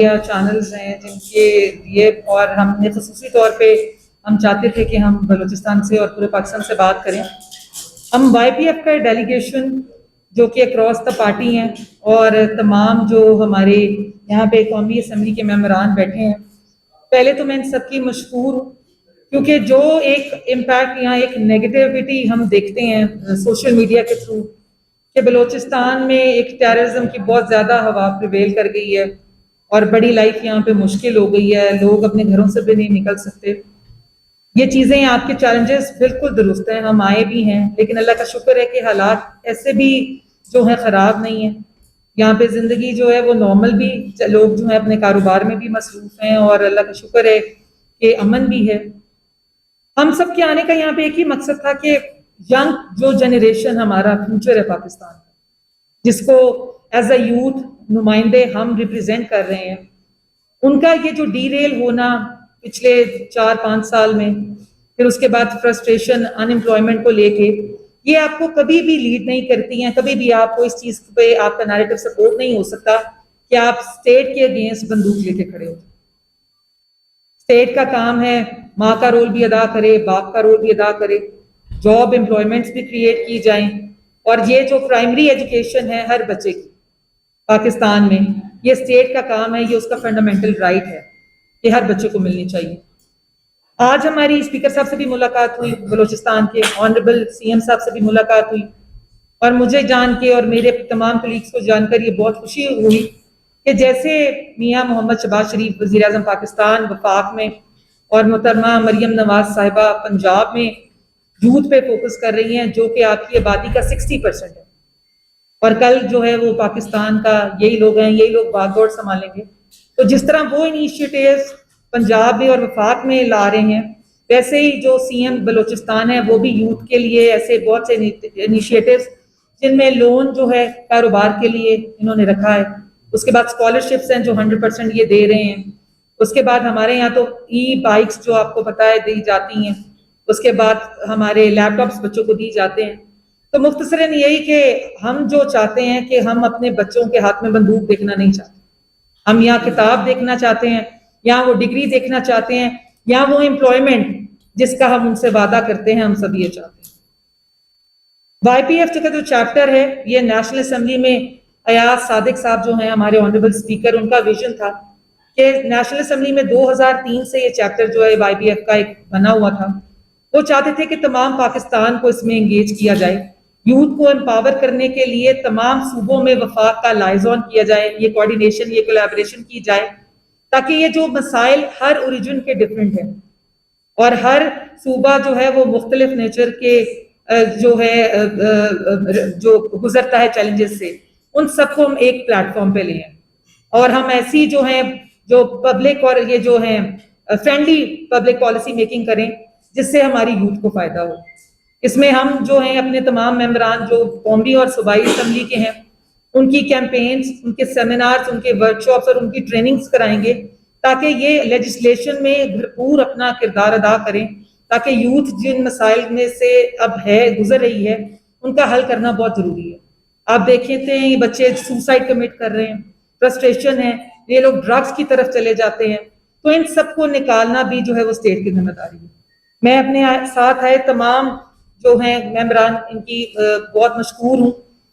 Channels ہیں جن کے لیے اور ہم نے خصوصی طور پہ ہم چاہتے تھے کہ ہم بلوچستان سے اور پورے پاکستان سے بات کریں. ہم وائی پی ایف کا ڈیلیگیشن جو کہ اکراس دا پارٹی ہیں اور تمام جو ہمارے یہاں پہ قومی اسمبلی کے ممبران بیٹھے ہیں، پہلے تو میں ان سب کی مشکور ہوں کیونکہ جو ایک امپیکٹ یہاں ایک نیگیٹیوٹی ہم دیکھتے ہیں سوشل میڈیا کے تھرو کہ بلوچستان میں ایک ٹیررزم کی بہت زیادہ ہوا پریویل کر گئی ہے اور بڑی لائف یہاں پہ مشکل ہو گئی ہے، لوگ اپنے گھروں سے بھی نہیں نکل سکتے. یہ چیزیں آپ کے چیلنجز بالکل درست ہیں، ہم آئے بھی ہیں، لیکن اللہ کا شکر ہے کہ حالات ایسے بھی جو ہیں خراب نہیں ہیں. یہاں پہ زندگی جو ہے وہ نارمل بھی، لوگ جو ہیں اپنے کاروبار میں بھی مصروف ہیں اور اللہ کا شکر ہے کہ امن بھی ہے. ہم سب کے آنے کا یہاں پہ ایک ہی مقصد تھا کہ ینگ جو جنریشن ہمارا فیوچر ہے پاکستان کا، جس کو ایز اے یوتھ نمائندے ہم ریپرزینٹ کر رہے ہیں، ان کا یہ جو ڈی ریل ہونا پچھلے 4-5 سال میں، پھر اس کے بعد فرسٹریشن ان امپلائمنٹ کو لے کے، یہ آپ کو کبھی بھی لیڈ نہیں کرتی ہیں، کبھی بھی آپ کو اس چیز پہ آپ کا نیریٹو سپورٹ نہیں ہو سکتا کہ آپ اسٹیٹ کے اگینسٹ بندوق لے کے کھڑے ہو. اسٹیٹ کا کام ہے ماں کا رول بھی ادا کرے، باپ کا رول بھی ادا کرے، جاب امپلائمنٹس بھی کریٹ کی جائیں، اور یہ جو پرائمری ایجوکیشن ہے ہر بچے کی پاکستان میں، یہ اسٹیٹ کا کام ہے، یہ اس کا فنڈامنٹل رائٹ ہے کہ ہر بچے کو ملنی چاہیے. آج ہماری اسپیکر صاحب سے بھی ملاقات ہوئی، بلوچستان کے آنریبل سی ایم صاحب سے بھی ملاقات ہوئی، اور مجھے جان کے اور میرے تمام کلیگس کو جان کر یہ بہت خوشی ہوئی کہ جیسے میاں محمد شہباز شریف وزیر اعظم پاکستان وفاق میں اور محترمہ مریم نواز صاحبہ پنجاب میں یوتھ پہ فوکس کر رہی ہیں جو کہ آپ کی آبادی کا 60% ہے، اور کل جو ہے وہ پاکستان کا یہی لوگ ہیں، یہی لوگ باغ دوڑ سنبھالیں گے. تو جس طرح وہ انیشیٹیوز پنجاب میں اور وفاق میں لا رہے ہیں، ویسے ہی جو سی ایم بلوچستان ہے وہ بھی یوتھ کے لیے ایسے بہت سے انیشیٹیوز جن میں لون جو ہے کاروبار کے لیے انہوں نے رکھا ہے، اس کے بعد اسکالرشپس ہیں جو 100% یہ دے رہے ہیں، اس کے بعد ہمارے یہاں تو ای بائکس جو آپ کو پتہ ہے دی جاتی ہیں، اس کے بعد ہمارے لیپ ٹاپس بچوں کو دی جاتے ہیں. تو مختصراً یہی کہ ہم جو چاہتے ہیں کہ ہم اپنے بچوں کے ہاتھ میں بندوق دیکھنا نہیں چاہتے، ہم یہاں کتاب دیکھنا چاہتے ہیں، یا وہ ڈگری دیکھنا چاہتے ہیں، یا وہ امپلائمنٹ جس کا ہم ان سے وعدہ کرتے ہیں، ہم سب یہ چاہتے ہیں. وائی پی ایف کا جو چیپٹر ہے یہ نیشنل اسمبلی میں ایاز صادق صاحب جو ہیں ہمارے آنریبل اسپیکر، ان کا ویژن تھا کہ نیشنل اسمبلی میں 2003 سے یہ چیپٹر جو ہے وائی پی ایف کا ایک بنا ہوا تھا. وہ چاہتے تھے کہ تمام پاکستان کو اس میں انگیج کیا جائے، یوتھ کو امپاور کرنے کے لیے تمام صوبوں میں وفاق کا لائزون کیا جائے، یہ کوارڈینیشن، یہ کولیبریشن کی جائے، تاکہ یہ جو مسائل ہر اوریجن کے ڈیفرنٹ ہیں اور ہر صوبہ جو ہے وہ مختلف نیچر کے جو ہے جو گزرتا ہے چیلنجز سے، ان سب کو ہم ایک پلیٹ فارم پہ لیں اور ہم ایسی جو ہیں جو پبلک اور یہ جو ہیں فرینڈلی پبلک پالیسی میکنگ کریں جس سے ہماری یوتھ کو فائدہ ہو. اس میں ہم جو ہیں اپنے تمام ممبران جو قومی اور صوبائی اسمبلی کے ہیں، ان کی کیمپینز، ان کے سیمینارز، ان کے ورکشاپس اور ان کی ٹریننگز کرائیں گے تاکہ یہ لیجسلیشن میں بھرپور اپنا کردار ادا کریں، تاکہ یوتھ جن مسائل میں سے اب گزر رہی ہے ان کا حل کرنا بہت ضروری ہے. آپ دیکھتے ہیں یہ بچے سوسائڈ کمٹ کر رہے ہیں، فرسٹریشن ہے، یہ لوگ ڈرگس کی طرف چلے جاتے ہیں، تو ان سب کو نکالنا بھی جو ہے وہ اسٹیٹ کی ذمہ داری ہے. میں اپنے ساتھ آئے تمام جو ہیں ممبران ان کی بہت مشکور ہوں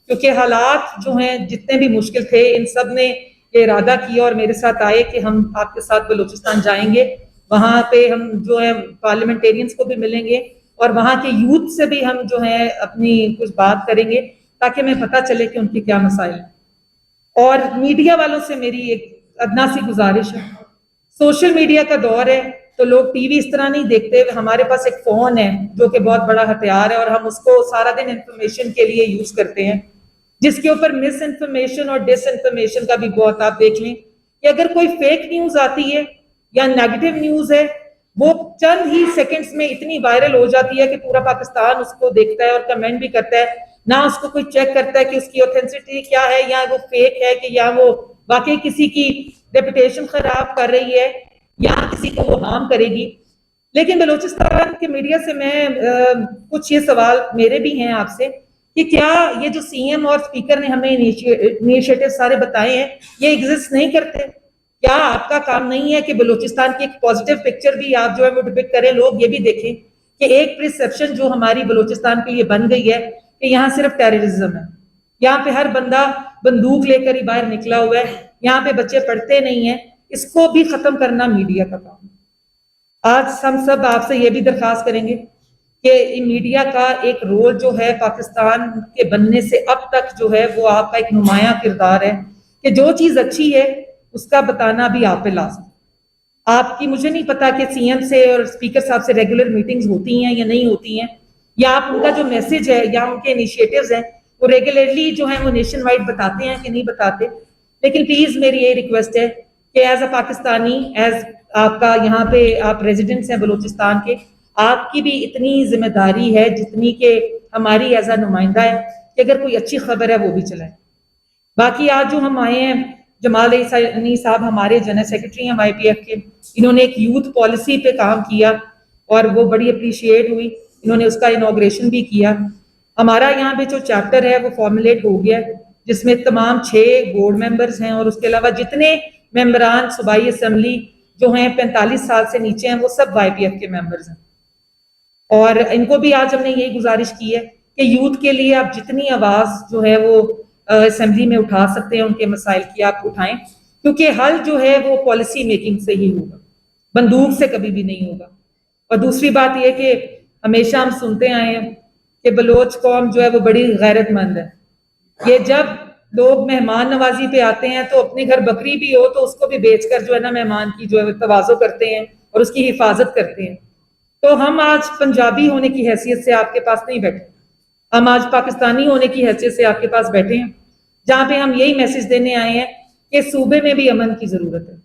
کیونکہ حالات جو ہیں جتنے بھی مشکل تھے ان سب نے یہ ارادہ کیا اور میرے ساتھ آئے کہ ہم آپ کے ساتھ بلوچستان جائیں گے، وہاں پہ ہم جو ہے پارلیمنٹیرینز کو بھی ملیں گے اور وہاں کے یوتھ سے بھی ہم جو ہے اپنی کچھ بات کریں گے تاکہ ہمیں پتہ چلے کہ ان کے کیا مسائل ہیں. اور میڈیا والوں سے میری ایک ادنا سی گزارش ہے، سوشل میڈیا کا دور ہے تو لوگ ٹی وی اس طرح نہیں دیکھتے، ہمارے پاس ایک فون ہے جو کہ بہت بڑا ہتھیار ہے اور ہم اس کو سارا دن انفارمیشن کے لیے یوز کرتے ہیں، جس کے اوپر مس انفارمیشن اور ڈس انفارمیشن کا بھی بہت آپ دیکھ لیں کہ اگر کوئی فیک نیوز آتی ہے یا نیگیٹو نیوز ہے وہ چند ہی سیکنڈز میں اتنی وائرل ہو جاتی ہے کہ پورا پاکستان اس کو دیکھتا ہے اور کمنٹ بھی کرتا ہے، نہ اس کو کوئی چیک کرتا ہے کہ اس کی اوتھینسٹی کیا ہے، یا وہ فیک ہے کہ یا وہ واقعی کسی کی ریپوٹیشن خراب کر رہی ہے یا کسی کو وہ ہارم کرے گی. لیکن بلوچستان کے میڈیا سے میں کچھ یہ سوال میرے بھی ہیں آپ سے کہ کیا یہ جو سی ایم اور اسپیکر نے ہمیں انیشیٹو سارے بتائے ہیں یہ ایگزسٹ نہیں کرتے؟ کیا آپ کا کام نہیں ہے کہ بلوچستان کی ایک پازیٹیو پکچر بھی آپ جو ہے وہ ڈپکٹ کریں, لوگ یہ بھی دیکھیں کہ ایک پرسیپشن جو ہماری بلوچستان کے لیے بن گئی ہے کہ یہاں صرف ٹیررزم ہے, یہاں پہ ہر بندہ بندوق لے کر ہی باہر نکلا ہوا ہے, یہاں پہ بچے پڑھتے نہیں ہیں, اس کو بھی ختم کرنا میڈیا کا کام ہے. آج ہم سب آپ سے یہ بھی درخواست کریں گے کہ میڈیا کا ایک رول جو ہے پاکستان کے بننے سے اب تک جو ہے وہ آپ کا ایک نمایاں کردار ہے کہ جو چیز اچھی ہے اس کا بتانا بھی آپ پہ لازم. آپ کی مجھے نہیں پتا کہ سی ایم سے اور اسپیکر صاحب سے ریگولر میٹنگز ہوتی ہیں یا نہیں ہوتی ہیں, یا آپ ان کا جو میسج ہے یا ان کے انیشیٹوز ہیں وہ ریگولرلی جو ہیں وہ نیشن وائڈ بتاتے ہیں کہ نہیں بتاتے. لیکن پلیز میری یہ ریکویسٹ ہے کہ ایز اے پاکستانی, ایز آپ کا یہاں پہ آپ ریزیڈنٹس ہیں بلوچستان کے, آپ کی بھی اتنی ذمہ داری ہے جتنی کہ ہماری ایز اے نمائندہ ہے کہ اگر کوئی اچھی خبر ہے وہ بھی چلائیں. باقی آج جو ہم آئے ہیں, جمال عیسانی صاحب ہمارے جنرل سیکرٹری ہیں وائی پی ایف کے, انہوں نے ایک یوتھ پالیسی پہ کام کیا اور وہ بڑی اپریشیٹ ہوئی, انہوں نے اس کا انوگریشن بھی کیا. ہمارا یہاں پہ جو چیپٹر ہے وہ فارمولیٹ ہو گیا جس میں تمام 6 بورڈ ممبرز ہیں اور اس کے علاوہ جتنے ممبران صوبائی اسمبلی جو ہیں 45 سال سے نیچے ہیں وہ سب وائی پی ایف کے ممبرز ہیں. اور ان کو بھی آج ہم نے یہی گزارش کی ہے کہ یوتھ کے لیے آپ جتنی آواز جو ہے وہ اسمبلی میں اٹھا سکتے ہیں ان کے مسائل کی آپ اٹھائیں, کیونکہ حل جو ہے وہ پالیسی میکنگ سے ہی ہوگا, بندوق سے کبھی بھی نہیں ہوگا. اور دوسری بات یہ کہ ہمیشہ ہم سنتے آئے ہیں کہ بلوچ قوم جو ہے وہ بڑی غیرت مند ہے. یہ جب لوگ مہمان نوازی پہ آتے ہیں تو اپنے گھر بکری بھی ہو تو اس کو بھی بیچ کر جو ہے نا مہمان کی جو ہے تواضع کرتے ہیں اور اس کی حفاظت کرتے ہیں. تو ہم آج پنجابی ہونے کی حیثیت سے آپ کے پاس نہیں بیٹھے, ہم آج پاکستانی ہونے کی حیثیت سے آپ کے پاس بیٹھے ہیں, جہاں پہ ہم یہی میسج دینے آئے ہیں کہ صوبے میں بھی امن کی ضرورت ہے.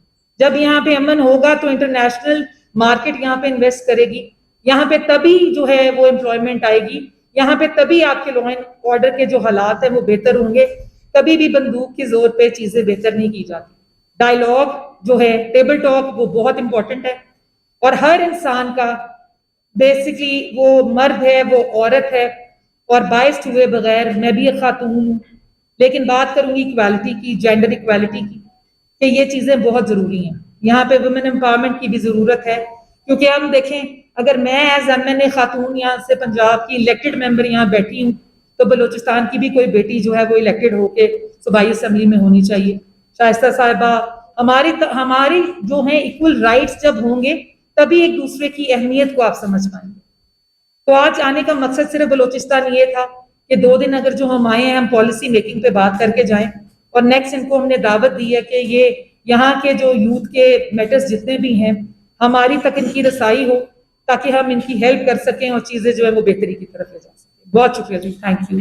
جب یہاں پہ امن ہوگا تو انٹرنیشنل مارکیٹ یہاں پہ انویسٹ کرے گی, یہاں پہ تبھی جو ہے وہ امپلائمنٹ آئے گی, یہاں پہ تبھی آپ کے لا اینڈ آرڈر کے جو حالات ہیں وہ بہتر ہوں گے. کبھی بھی بندوق کی زور پہ چیزیں بہتر نہیں کی جاتی. ڈائیلاگ جو ہے, ٹیبل ٹاک, وہ بہت امپورٹنٹ ہے. اور ہر انسان کا بیسکلی وہ مرد ہے وہ عورت ہے, اور بائسڈ ہوئے بغیر میں بھی ایک خاتون ہوں, لیکن بات کروں گی ایکویلٹی کی, جینڈر ایکویلٹی کی, کہ یہ چیزیں بہت ضروری ہیں. یہاں پہ ویمن امپاورمنٹ کی بھی ضرورت ہے, کیونکہ ہم دیکھیں اگر میں ایز ایم این اے خاتون یہاں سے پنجاب کی الیکٹڈ ممبر یہاں بیٹھی ہوں تو بلوچستان کی بھی کوئی بیٹی جو ہے وہ الیکٹڈ ہو کے صوبائی اسمبلی میں ہونی چاہیے. شائستہ صاحبہ, ہماری جو ہیں ایکول رائٹس جب ہوں گے تبھی ایک دوسرے کی اہمیت کو آپ سمجھ پائیں گے. تو آج آنے کا مقصد صرف بلوچستان یہ تھا کہ 2 دن اگر جو ہم آئے ہیں ہم پالیسی میکنگ پہ بات کر کے جائیں, اور نیکسٹ ان کو ہم نے دعوت دی ہے کہ یہ یہاں کے جو یوتھ کے میٹرز جتنے بھی ہیں ہماری تک ان کی رسائی ہو تاکہ ہم ان کی ہیلپ کر سکیں اور چیزیں جو ہے وہ بہتری کی طرف لے جا سکیں. بہت شکریہ جی, تھینک یو.